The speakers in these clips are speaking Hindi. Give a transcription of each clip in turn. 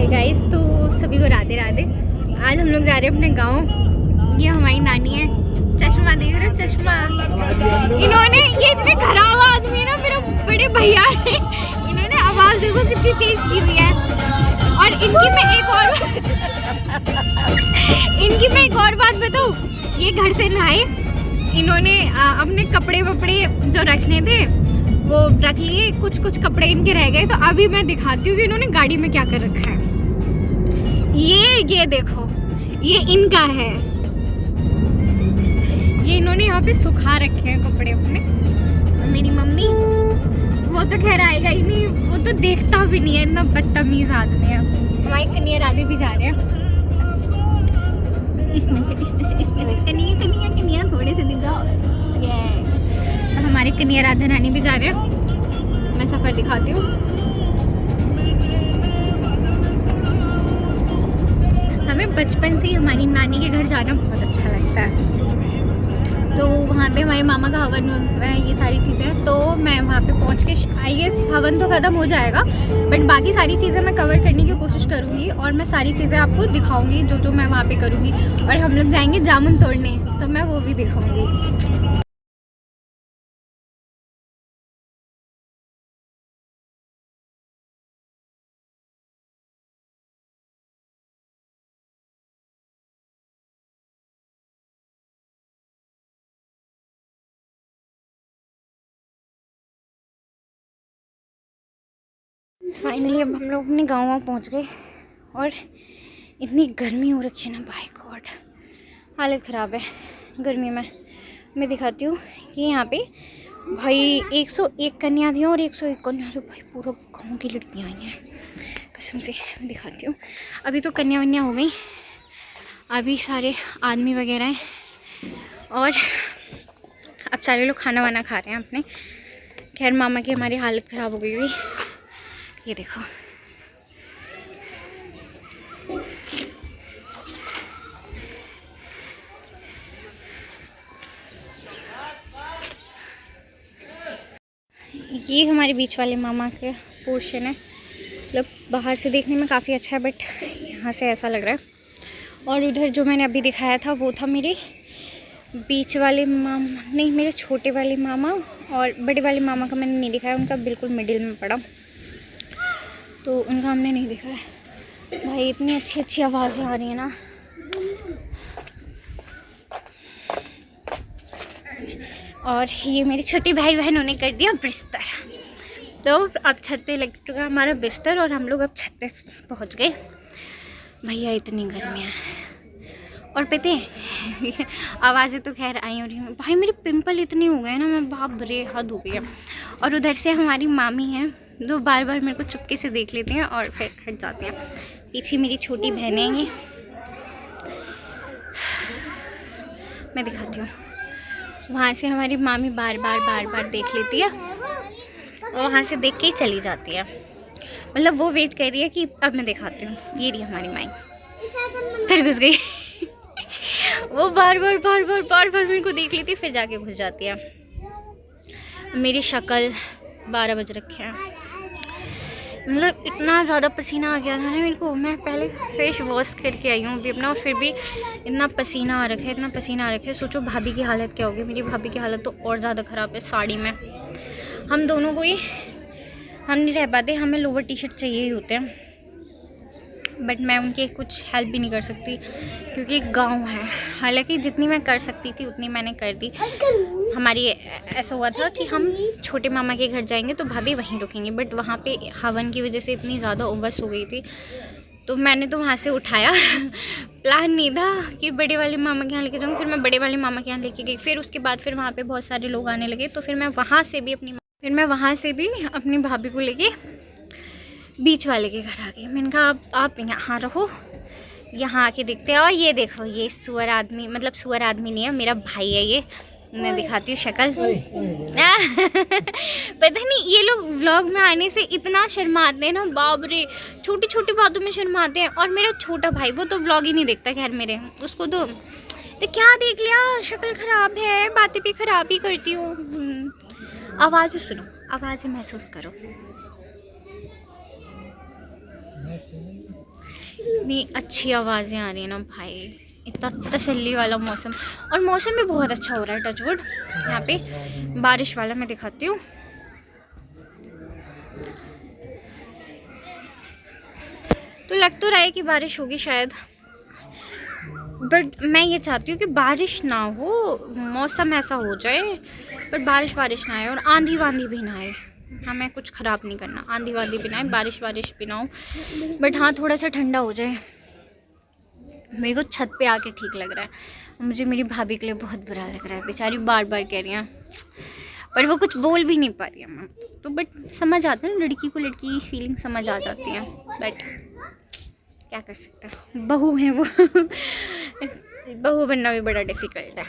हाय गाइस, तो सभी को राधे राधे। आज हम लोग जा रहे हैं अपने गांव। ये हमारी नानी है, चश्मा देख रहे हो, चश्मा। इन्होंने, ये इतने खराब आदमी है ना, मेरा बड़े भैया है, इन्होंने आवाज देखो कितनी तेज की हुई है। और इनकी मैं एक और बात बताऊं, ये घर से नहाए, इन्होंने अपने कपड़े वपड़े जो रखने थे वो रख लिए, कुछ कुछ कपड़े इनके रह गए। तो अभी मैं दिखाती हूँ कि इन्होंने गाड़ी में क्या कर रखा है। ये देखो, ये इनका है। ये इन्होंने यहाँ पे सुखा रखे हैं कपड़े अपने। मेरी मम्मी, वो तो खैर आएगा ही नहीं, वो तो देखता भी नहीं है, इतना बदतमीज आदमी है। हमारी कन्या राधे भी जा रहे हैं, इसमें से कन्या थोड़े से दिखाओ। तो हमारे कन्या राधा रानी भी जा रहे हैं। मैं सफ़र दिखाती हूँ। हमें बचपन से ही हमारी नानी के घर जाना बहुत अच्छा लगता है। तो वहाँ पे हमारे मामा का हवन, ये सारी चीज़ें, तो मैं वहाँ पे पहुँच के, आई गेस हवन तो ख़त्म हो जाएगा, बट बाकी सारी चीज़ें मैं कवर करने की कोशिश करूँगी और मैं सारी चीज़ें आपको दिखाऊँगी जो मैं वहाँ पे करूँगी। और हम लोग जाएंगे जामुन तोड़ने, तो मैं वो भी दिखाऊँगी। फाइनली अब हम लोग अपने गाँव पहुँच गए और इतनी गर्मी हो रखी है ना, बाय गॉड हालत ख़राब है गर्मी में। मैं दिखाती हूँ कि यहाँ पे भाई 101 कन्या थी और 101 कन्या तो भाई पूरा गाँव की लड़कियाँ आई हैं कसम से। मैं दिखाती हूँ, अभी तो कन्या वन्या हो गई, अभी सारे आदमी वगैरह हैं और अब सारे लोग खाना वाना खा रहे हैं अपने। खैर मामा की हमारी हालत ख़राब हो गई हुई, ये देखो। ये हमारे बीच वाले मामा के पोर्शन है, मतलब बाहर से देखने में काफ़ी अच्छा है, बट यहाँ से ऐसा लग रहा है। और उधर जो मैंने अभी दिखाया था वो था मेरे बीच वाले मामा, नहीं मेरे छोटे वाले मामा। और बड़े वाले मामा का मैंने नहीं दिखाया, उनका बिल्कुल मिडिल में पड़ा, तो उनका हमने नहीं दिखाया। भाई इतनी अच्छी अच्छी आवाज़ें आ रही है ना। और ये मेरे छोटे भाई बहनों ने कर दिया बिस्तर, तो अब छत पे लग चुका हमारा बिस्तर और हम लोग अब छत पे पहुंच गए। भैया इतनी गर्मी है, और पता है आवाज़ें तो खैर आई हो रही हैं। भाई मेरे पिंपल इतने हो गए ना, मैं बाप रे हद हो गई है। और उधर से हमारी मामी हैं जो बार बार मेरे को चुपके से देख लेती हैं और फिर हट जाती हैं। पीछे मेरी छोटी बहनें हैं, ये मैं दिखाती हूँ। वहाँ से हमारी मामी बार बार देख लेती है और वहाँ से देख के ही चली जाती है, मतलब वो वेट कर रही है कि अब मैं दिखाती हूँ। ये रही हमारी माई, फिर घुस गई वो बार बार मेरे को देख लेती है फिर जाके घुस जाती है। मेरी शक्ल 12 बज रखे हैं, मतलब इतना ज़्यादा पसीना आ गया था ना मेरे को। मैं पहले फेस वॉश करके आई हूँ अभी अपना, और फिर भी इतना पसीना आ रखा है, इतना पसीना आ रखा है। सोचो भाभी की हालत क्या होगी। मेरी भाभी की हालत तो और ज़्यादा ख़राब है साड़ी में। हम दोनों को ही, हम नहीं रह पाते, हमें लोअर टी शर्ट चाहिए ही होते हैं, बट मैं उनकी कुछ हेल्प भी नहीं कर सकती क्योंकि गांव है। हालांकि जितनी मैं कर सकती थी उतनी मैंने कर दी। हमारी ऐसा हुआ था कि हम छोटे मामा के घर जाएंगे तो भाभी वहीं रुकेंगे, बट वहाँ पे हवन की वजह से इतनी ज़्यादा उबस हो गई थी, तो मैंने तो वहाँ से उठाया प्लान नहीं था कि बड़े वाले मामा के यहाँ लेके जाऊँगी। फिर मैं बड़े वाले मामा के यहाँ लेके गई, फिर उसके बाद फिर वहाँ पे बहुत सारे लोग आने लगे, तो फिर मैं वहाँ से भी अपनी भाभी को लेके बीच वाले के घर आ गई। मैंने कहा आप यहाँ रहो, यहाँ आके देखते हैं। और ये देखो, ये सुअर आदमी, मतलब सुअर आदमी नहीं है, मेरा भाई है ये। मैं दिखाती हूँ शक्ल पता नहीं ये लोग व्लॉग में आने से इतना शर्माते हैं ना, बाप रे, छोटी छोटी बातों में शर्माते हैं। और मेरा छोटा भाई, वो तो व्लॉग ही नहीं देखता खैर मेरे, उसको तो क्या देख लिया, शक्ल खराब है, बातें भी खराब ही करती हूँ। आवाज़ें सुनो, आवाज़ें महसूस करो। इतनी अच्छी आवाज़ें आ रही है ना भाई, इतना तसल्ली वाला मौसम, और मौसम भी बहुत अच्छा हो रहा है टचवुड यहाँ पे, बारिश वाला। मैं दिखाती हूँ, तो लग तो रहा है कि बारिश होगी शायद, बट मैं ये चाहती हूँ कि बारिश ना हो, मौसम ऐसा हो जाए पर बारिश ना आए, और आंधी वांधी भी ना आए। हमें कुछ ख़राब नहीं करना, आंधी वांधी भी ना आए, बारिश भी ना हो, बट हाँ थोड़ा सा ठंडा हो जाए। मेरे को छत पे आके ठीक लग रहा है, मुझे मेरी भाभी के लिए बहुत बुरा लग रहा है, बेचारी बार बार कह रही हैं, पर वो कुछ बोल भी नहीं पा रही है मैं तो, बट समझ आता है ना, लड़की को लड़की की फीलिंग समझ आ जाती है, बट क्या कर सकते हैं, बहू है वो बहू बनना भी बड़ा डिफ़िकल्ट है।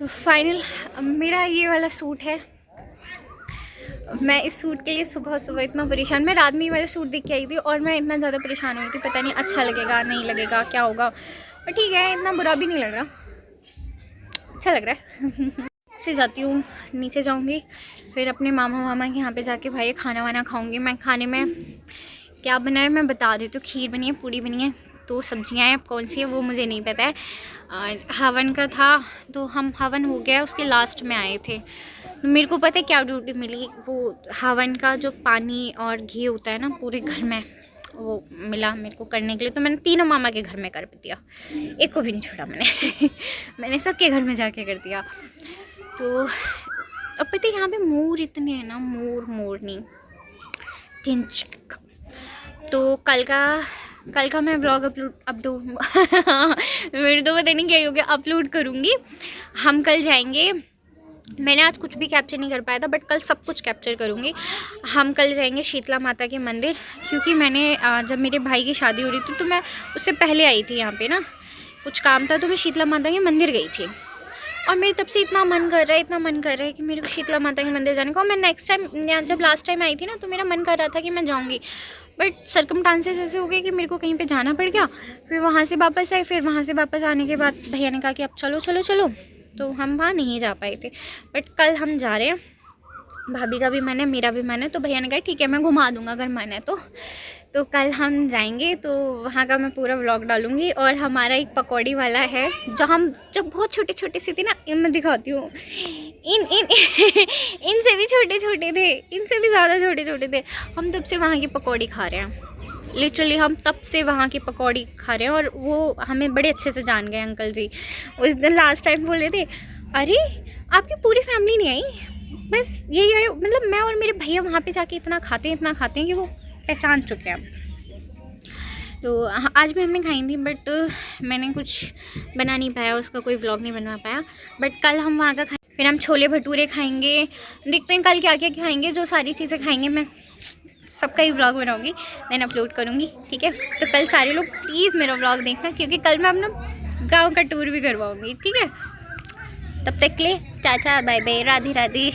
तो फाइनल मेरा ये वाला सूट है, मैं इस सूट के लिए सुबह सुबह इतना परेशान, मैं रात में ये वाला सूट देख के आई थी और मैं इतना ज़्यादा परेशान हो रही थी, पता नहीं अच्छा लगेगा नहीं लगेगा क्या होगा, पर ठीक है, इतना बुरा भी नहीं लग रहा, अच्छा लग रहा है से जाती हूँ, नीचे जाऊँगी, फिर अपने मामा के यहाँ पे जाके भाई खाना वाना खाऊँगी। मैं खाने में क्या बनाए मैं बता देती हूँ, खीर बनी है, पूड़ी बनी है, 2 सब्जियाँ हैं, अब कौन सी है वो मुझे नहीं पता है। हवन का था तो हम हवन हो गया उसके लास्ट में आए थे, मेरे को पता है क्या ड्यूटी मिली, वो हवन का जो पानी और घी होता है ना पूरे घर में, वो मिला मेरे को करने के लिए, तो मैंने तीनों मामा के घर में कर दिया, एक को भी नहीं छोड़ा मैंने मैंने सबके घर में जाके कर दिया। तो अब पता है यहाँ पे मोर इतने हैं ना, मोर नहीं टिंचक। तो कल का मैं व्लॉग अपलोड मेरे तो पता नहीं क्या हो गया, अपलोड करूँगी। हम कल जाएंगे, मैंने आज कुछ भी कैप्चर नहीं कर पाया था, बट कल सब कुछ कैप्चर करूँगी। हम कल जाएंगे शीतला माता के मंदिर, क्योंकि मैंने जब मेरे भाई की शादी हो रही थी तो मैं उससे पहले आई थी यहाँ पे ना, कुछ काम था तो मैं शीतला माता के मंदिर गई थी, और मेरे तब से इतना मन कर रहा है कि मेरे को शीतला माता के मंदिर जाने का। और मैं नेक्स्ट टाइम जब लास्ट टाइम आई थी ना तो मेरा मन कर रहा था कि मैं जाऊँगी, बट सर्कमस्टांसेस ऐसे हो गए कि मेरे को कहीं पे जाना पड़ गया, फिर वहाँ से वापस आए, फिर वहाँ से वापस आने के बाद भैया ने कहा कि अब चलो, तो हम वहाँ नहीं जा पाए थे। बट कल हम जा रहे हैं, भाभी का भी मन है मेरा भी मन है, तो भैया ने कहा ठीक है मैं घुमा दूँगा अगर मन है तो कल हम जाएंगे, तो वहाँ का मैं पूरा व्लॉग डालूँगी। और हमारा एक पकौड़ी वाला है, जो हम जब बहुत छोटे से थे ना, मैं दिखाती हूँ, इनसे भी छोटे थे, इनसे भी ज़्यादा छोटे थे, हम तब से वहाँ की पकौड़ी खा रहे हैं, लिटरली हम तब से वहाँ की पकौड़ी खा रहे हैं, और वो हमें बड़े अच्छे से जान गए अंकल जी। उस दिन लास्ट टाइम बोले थे, अरे आपकी पूरी फैमिली नहीं आई, बस यही है, मतलब मैं और मेरे भैया वहाँ पे जाके इतना खाते हैं कि वो पहचान चुके हैं। तो आज भी हमने खाई थी, बट मैंने कुछ बना नहीं पाया, उसका कोई व्लॉग नहीं बनवा पाया, बट कल हम वहाँ का खाएंगे। फिर हम छोले भटूरे खाएंगे, देखते हैं कल क्या क्या खाएंगे, जो सारी चीज़ें खाएंगे मैं सबका ही व्लॉग बनाऊंगी, देन अपलोड करूँगी, ठीक है। तो कल सारे लोग प्लीज़ मेरा व्लॉग देखना, क्योंकि कल मैं अपना गाँव का टूर भी करवाऊँगी, ठीक है। तब तक के लिए tata bye bye, Radhe Radhe.